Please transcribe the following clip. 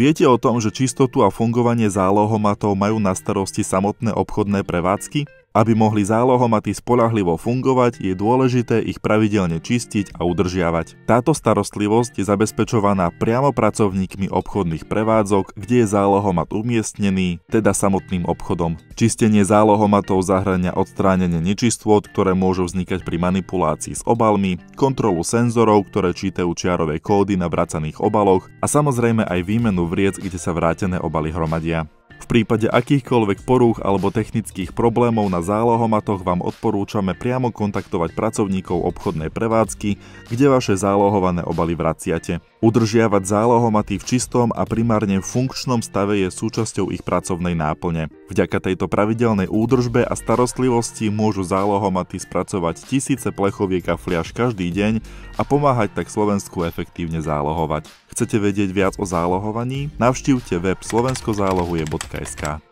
Viete o tom, že čistotu a fungovanie zálohomatov majú na starosti samotné obchodné prevádzky? Aby mohli zálohomaty spoľahlivo fungovať, je dôležité ich pravidelne čistiť a udržiavať. Táto starostlivosť je zabezpečovaná priamo pracovníkmi obchodných prevádzok, kde je zálohomat umiestnený, teda samotným obchodom. Čistenie zálohomatov zahŕňa odstránenie nečistôt, ktoré môžu vznikať pri manipulácii s obalmi, kontrolu senzorov, ktoré čítajú čiarové kódy na vracaných obaloch a samozrejme aj výmenu vriec, kde sa vrátené obaly hromadia. V prípade akýchkoľvek porúch alebo technických problémov na zálohomatoch vám odporúčame priamo kontaktovať pracovníkov obchodnej prevádzky, kde vaše zálohované obaly vraciate. Udržiavať zálohomaty v čistom a primárne funkčnom stave je súčasťou ich pracovnej náplne. Vďaka tejto pravidelnej údržbe a starostlivosti môžu zálohomaty spracovať tisíce plechoviek a fliaš každý deň a pomáhať tak Slovensku efektívne zálohovať. Chcete vedieť viac o zálohovaní? Navštívte web slovenskozálohuje.sk.